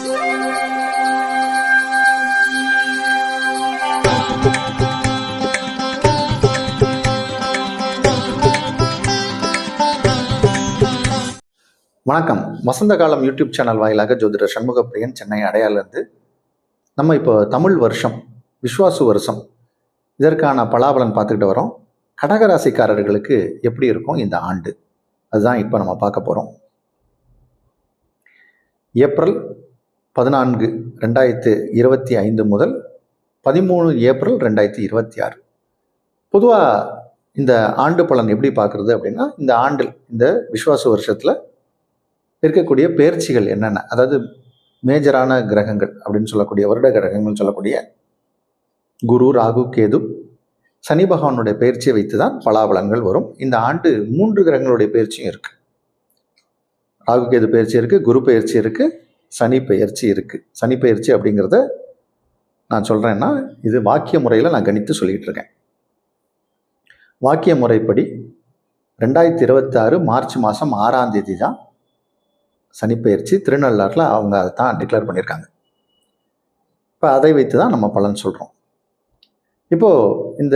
வணக்கம். வசந்த காலம் YouTube channel வாயிலாக ஜோதிடர் சண்முகப்பிரியன், சென்னை அடையாளருந்து நம்ம இப்போ தமிழ் வருஷம் விஸ்வாசு வருஷம் இதற்கான பலாபலன் பார்த்துக்கிட்டு வரோம். கடகராசிக்காரர்களுக்கு எப்படி இருக்கும் இந்த ஆண்டு, அதுதான் இப்போ நம்ம பார்க்க போகிறோம். ஏப்ரல் 14, 2025 முதல் 13 ஏப்ரல் 2026. பொதுவாக இந்த ஆண்டு பலன் எப்படி பார்க்குறது அப்படின்னா, இந்த ஆண்டில் இந்த விஸ்வாசு வருஷத்தில் இருக்கக்கூடிய பெயர்ச்சிகள் என்னென்ன, அதாவது மேஜரான கிரகங்கள் அப்படின்னு சொல்லக்கூடிய வருட கிரகங்கள் சொல்லக்கூடிய குரு, ராகு, கேது, சனி பகவானுடைய பயிற்சியை வைத்து தான் பலாபலன்கள் வரும். இந்த ஆண்டு 3 கிரகங்களுடைய பயிற்சியும் இருக்கு. ராகு கேது பயிற்சி இருக்கு, குரு பயிற்சி இருக்கு, சனி பயிற்சி இருக்கு. சனி பயிற்சி அப்படிங்கிறத நான் சொல்றேன்னா, இது வாக்கிய முறையில் நான் கணித்து சொல்லிட்டு இருக்கேன். வாக்கிய முறைப்படி 2026 மார்ச் மாதம் 6ஆம் தேதி தான் சனிப்பெயர்ச்சி. திருநள்ளாறில் அவங்க அதை தான் டிக்ளேர் பண்ணியிருக்காங்க. இப்போ அதை வைத்து தான் நம்ம பலன் சொல்கிறோம். இப்போது இந்த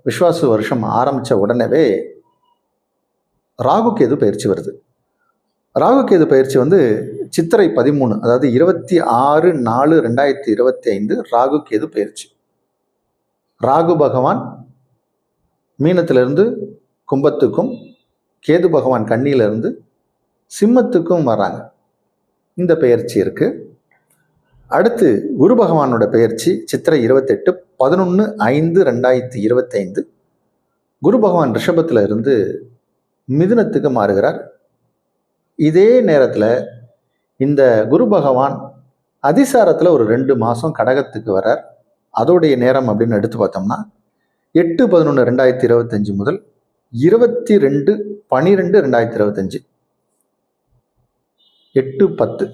விஸ்வாசு வருஷம் ஆரம்பித்த உடனே ராகு கேது பயிற்சி வருது. ராகு கேது பயிற்சி வந்து சித்திரை 13, அதாவது 26/4/2025 ராகு கேது பயிற்சி. ராகு பகவான் மீனத்திலிருந்து கும்பத்துக்கும், கேது பகவான் கன்னியிலிருந்து சிம்மத்துக்கும் வராங்க. இந்த பெயர்ச்சி இருக்கு. அடுத்து குரு பகவானோட பெயர்ச்சி சித்திரை 28, 11/5/2025 குரு பகவான் ரிஷபத்தில் இருந்து மிதுனத்துக்கு மாறுகிறார். இதே நேரத்தில் இந்த குரு பகவான் அதிசாரத்தில் ஒரு 2 மாதம் கடகத்துக்கு வரார். அதோடைய நேரம் அப்படின்னு எடுத்து பார்த்தோம்னா 8/11/2025 முதல் 22/12/2025 8-10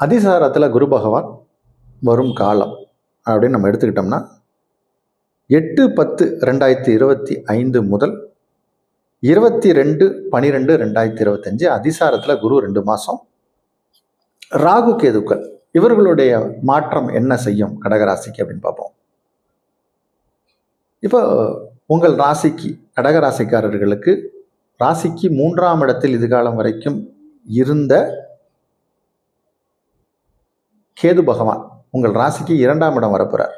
அதிசாரத்தில் குரு பகவான் வரும் காலம் அப்படின்னு நம்ம எடுத்துக்கிட்டோம்னா 8-10/2025 முதல் 22-12/2025 அதிசாரத்தில் குரு 2 மாதம். ராகு கேதுக்கள் இவர்களுடைய மாற்றம் என்ன செய்யும் கடகராசிக்கு அப்படின்னு பார்ப்போம். இப்போ உங்கள் ராசிக்கு, கடகராசிக்காரர்களுக்கு ராசிக்கு 3ஆம் இடத்தில் இதுகாலம் வரைக்கும் இருந்த கேது பகவான் உங்கள் ராசிக்கு 2ஆம் இடம் வரப்போறார்.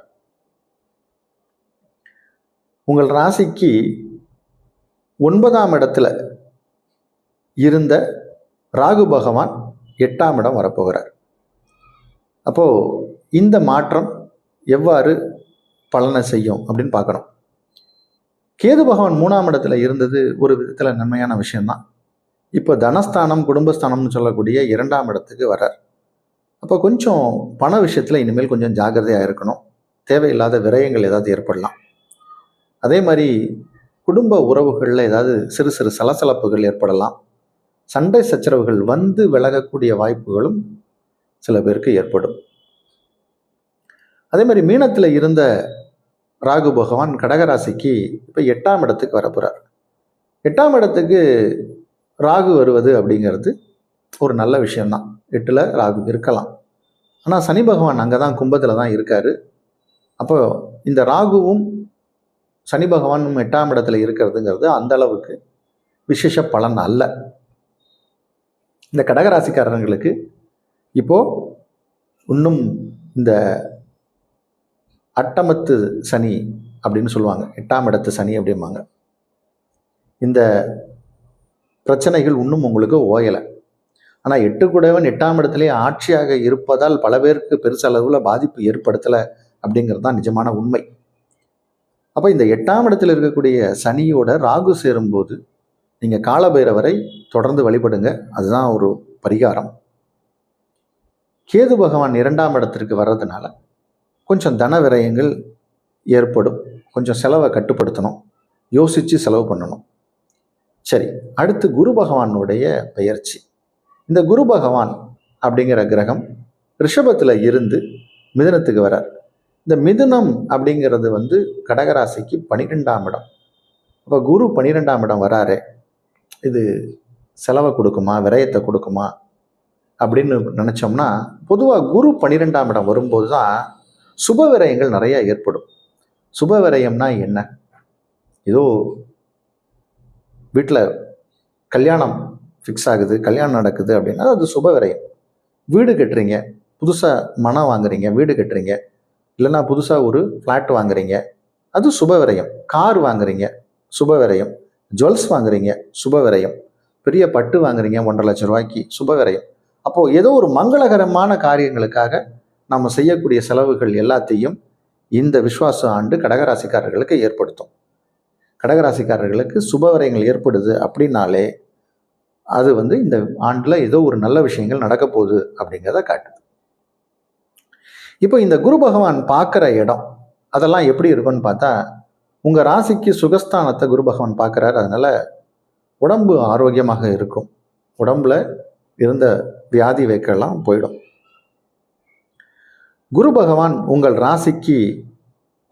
உங்கள் ராசிக்கு 9ஆம் இடத்துல இருந்த ராகு பகவான் 8ஆம் இடம் வரப்போகிறார். அப்போ இந்த மாற்றம் எவ்வாறு பலனை செய்யும் அப்படின்னு பார்க்கணும். கேது பகவான் 3ஆம் இடத்துல இருந்தது ஒரு விதத்தில் நன்மையான விஷயம்தான். இப்போ தனஸ்தானம், குடும்பஸ்தானம்னு சொல்லக்கூடிய 2ஆம் இடத்துக்கு வர்றார். அப்போ கொஞ்சம் பண விஷயத்தில் இனிமேல் கொஞ்சம் ஜாக்கிரதையாக இருக்கணும். தேவையில்லாத விரயங்கள் ஏதாவது ஏற்படலாம். அதே மாதிரி குடும்ப உறவுகளில் ஏதாவது சிறு சிறு சலசலப்புகள் ஏற்படலாம். சண்டை சச்சரவுகள் வந்து விலகக்கூடிய வாய்ப்புகளும் சில பேருக்கு ஏற்படும். அதே மாதிரி மீனத்தில் இருந்த ராகு பகவான் கடகராசிக்கு இப்போ 8ஆம் இடத்துக்கு வரப்போறார். 8ஆம் இடத்துக்கு ராகு வருவது அப்படிங்கிறது ஒரு நல்ல விஷயம்தான். 8ல் ராகு இருக்கலாம். ஆனால் சனி பகவான் அங்கே தான் கும்பத்தில் தான் இருக்காரு. அப்போ இந்த ராகுவும் சனி பகவானும் 8ஆம் இடத்துல இருக்கிறதுங்கிறது அந்த அளவுக்கு விசேஷ பலன் அல்ல. இந்த கடகராசிக்காரர்களுக்கு இப்போ இன்னும் இந்த அட்டமத்து சனி அப்படின்னு சொல்லுவாங்க, 8ஆம் இடத்து சனி அப்படிம்பாங்க. இந்த பிரச்சனைகள் இன்னும் உங்களுக்கு ஓயலை. ஆனால் 8 கூடவன் 8ஆம் இடத்துலேயே ஆட்சியாக இருப்பதால் பல பேருக்கு பெருசளவில் பாதிப்பு ஏற்படுத்தலை அப்படிங்கிறது தான் நிஜமான உண்மை. அப்போ இந்த 8ஆம் இடத்தில் இருக்கக்கூடிய சனியோட ராகு சேரும்போது நீங்கள் காலபைரவரை தொடர்ந்து வழிபடுங்க. அதுதான் ஒரு பரிகாரம். கேது பகவான் 2ஆம் இடத்திற்கு வர்றதுனால கொஞ்சம் தன விரயங்கள் ஏற்படும். கொஞ்சம் செலவை கட்டுப்படுத்தணும், யோசித்து செலவு பண்ணணும். சரி, அடுத்து குரு பகவானுடைய பெயர்ச்சி. இந்த குரு பகவான் அப்படிங்கிற கிரகம் ரிஷபத்தில் இருந்து மிதுனத்துக்கு வரார். இந்த மிதுனம் அப்படிங்கிறது வந்து கடகராசிக்கு 12ஆம் இடம். அப்போ குரு 12ஆம் இடம் வராரு. இது செலவை கொடுக்குமா, விரயத்தை கொடுக்குமா அப்படின்னு நினச்சோம்னா, பொதுவாக குரு 12ஆம் இடம் வரும்போது தான் சுப விரயங்கள் நிறைய ஏற்படும். சுப விரயம்னா என்ன? ஏதோ வீட்டில் கல்யாணம் ஃபிக்ஸ் ஆகுது, கல்யாணம் நடக்குது அப்படின்னா அது சுப விரயம். வீடு கட்டுறீங்க, புதுசாக மனம் வாங்குறீங்க, வீடு கட்டுறீங்க, இல்லைன்னா புதுசாக ஒரு ஃப்ளாட் வாங்குறீங்க, அது சுப விரயம். கார் வாங்குறீங்க, சுப விரயம். ஜுவல்ஸ் வாங்குறீங்க, சுப விரயம். பெரிய பட்டு வாங்குறீங்க 1,50,000 ரூபாய்க்கு, சுப விரயம். அப்போது ஏதோ ஒரு மங்களகரமான காரியங்களுக்காக நம்ம செய்யக்கூடிய செலவுகள் எல்லாத்தையும் இந்த விஸ்வாச ஆண்டு கடகராசிக்காரர்களுக்கு ஏற்படுத்தும். கடகராசிக்காரர்களுக்கு சுப விரயங்கள் ஏற்படுது அப்படின்னாலே அது இந்த ஆண்டில் ஏதோ ஒரு நல்ல விஷயங்கள் நடக்க போகுது அப்படிங்கிறத காட்டுது. இப்போ இந்த குரு பகவான் பார்க்குற இடம் அதெல்லாம் எப்படி இருக்குன்னு பார்த்தா, உங்கள் ராசிக்கு சுகஸ்தானத்தை குரு பகவான் பார்க்குறாரு. அதனால் உடம்பு ஆரோக்கியமாக இருக்கும். உடம்புல இருந்த வியாதி வைக்கலாம் போயிடும். குரு பகவான் உங்கள் ராசிக்கு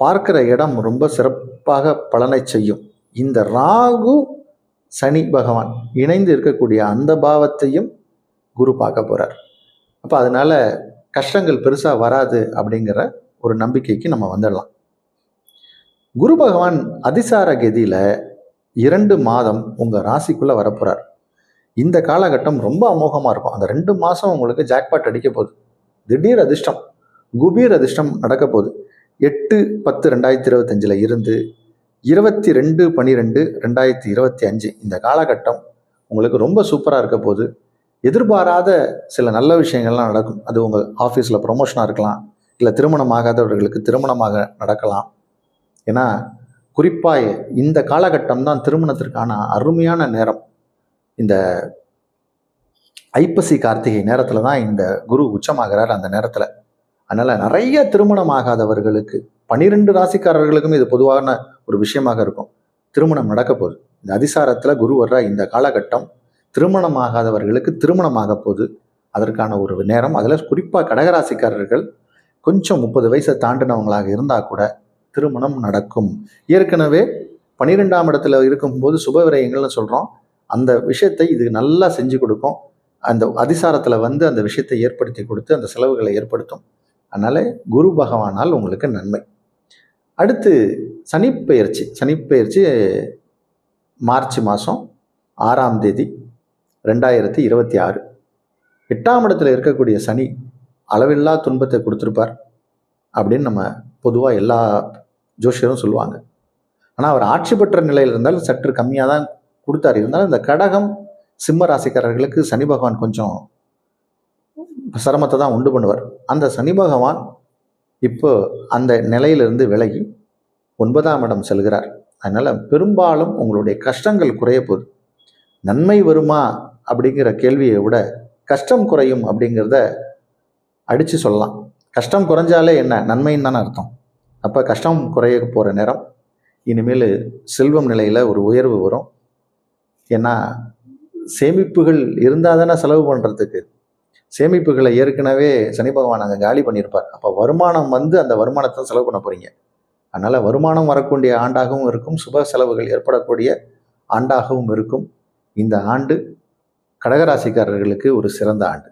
பார்க்கிற இடம் ரொம்ப சிறப்பாக பலனை செய்யும். இந்த ராகு சனி பகவான் இணைந்து இருக்கக்கூடிய அந்த பாவத்தையும் குரு பார்க்க போகிறார். அப்போ அதனால கஷ்டங்கள் பெருசாக வராது அப்படிங்கிற ஒரு நம்பிக்கைக்கு நம்ம வந்துடலாம். குரு பகவான் அதிசார கதியில் 2 மாதம் உங்கள் ராசிக்குள்ளே வரப்போகிறார். இந்த காலகட்டம் ரொம்ப அமோகமாக இருக்கும். அந்த 2 மாதம் உங்களுக்கு ஜாக்பாட் அடிக்க போகுது. திடீர் அதிர்ஷ்டம், குபீர் அதிர்ஷ்டம் நடக்க போகுது. 8/10/2025 இருந்து 22/12/2025 இந்த காலகட்டம் உங்களுக்கு ரொம்ப சூப்பராக இருக்க போகுது. எதிர்பாராத சில நல்ல விஷயங்கள்லாம் நடக்கும். அது உங்கள் ஆஃபீஸில் ப்ரொமோஷனாக இருக்கலாம், இல்லை திருமணம் ஆகாதவர்களுக்கு திருமணமாக நடக்கலாம். ஏன்னா குறிப்பாக இந்த காலகட்டம் தான் திருமணத்திற்கான அருமையான நேரம். இந்த ஐப்பசி கார்த்திகை நேரத்தில் தான் இந்த குரு உச்சமாகிறார். அந்த நேரத்தில் அதனால் நிறைய திருமணம் ஆகாதவர்களுக்கு 12 ராசிக்காரர்களுக்கும் இது பொதுவான ஒரு விஷயமாக இருக்கும். திருமணம் நடக்க போகுது. இந்த அதிசாரத்தில் குரு வர்ற இந்த காலகட்டம் திருமணம் ஆகாதவர்களுக்கு திருமணமாக போகுது. அதற்கான ஒரு நேரம். அதில் குறிப்பாக கடகராசிக்காரர்கள் கொஞ்சம் 30 வயசை தாண்டினவங்களாக இருந்தால் கூட திருமணம் நடக்கும். ஏற்கனவே 12ஆம் இடத்துல இருக்கும்போது சுப விரயங்கள்னு சொல்கிறோம். அந்த விஷயத்தை இது நல்லா செஞ்சு கொடுக்கும். அந்த அதிசாரத்தில் அந்த விஷயத்தை ஏற்படுத்தி கொடுத்து அந்த செலவுகளை ஏற்படுத்தும். அதனால் குரு பகவானால் உங்களுக்கு நன்மை. அடுத்து சனிப்பெயர்ச்சி. சனிப்பெயர்ச்சி மார்ச் மாதம் 6ஆம் தேதி 2026. 8ஆம் இடத்துல இருக்கக்கூடிய சனி அளவில்லா துன்பத்தை கொடுத்துருப்பார் அப்படின்னு நம்ம பொதுவாக எல்லா ஜோஷியரும் சொல்லுவாங்க. ஆனால் அவர் ஆட்சி பெற்ற நிலையில் இருந்தால் சற்று கம்மியாக தான் கொடுத்தார். இருந்தாலும் இந்த கடகம் சிம்ம ராசிக்காரர்களுக்கு சனி பகவான் கொஞ்சம் சிரமத்தை தான் உண்டு பண்ணுவார். அந்த சனி பகவான் இப்போ அந்த நிலையிலிருந்து விலகி 9ஆம் இடம் செல்கிறார். அதனால் பெரும்பாலும் உங்களுடைய கஷ்டங்கள் குறைய போகுது. நன்மை வருமா அப்படிங்கிற கேள்வியை விட கஷ்டம் குறையும் அப்படிங்கிறத அடித்து சொல்லலாம். கஷ்டம் குறைஞ்சாலே என்ன, நன்மைன்னு தானே அர்த்தம். அப்போ கஷ்டம் குறைய போகிற நேரம். இனிமேல் செல்வம் நிலையில் ஒரு உயர்வு வரும். ஏன்னா சேமிப்புகள் இருந்தால் தானே செலவு பண்ணுறதுக்கு. சேமிப்புகளை ஏற்கனவே சனி பகவான் அங்கே காலி பண்ணியிருப்பார். அப்போ வருமானம் அந்த வருமானத்தை செலவு பண்ண போகிறீங்க. அதனால் வருமானம் வரக்கூடிய ஆண்டாகவும் இருக்கும், சுப செலவுகள் ஏற்படக்கூடிய ஆண்டாகவும் இருக்கும். இந்த ஆண்டு கடகராசிக்காரர்களுக்கு ஒரு சிறந்த ஆண்டு.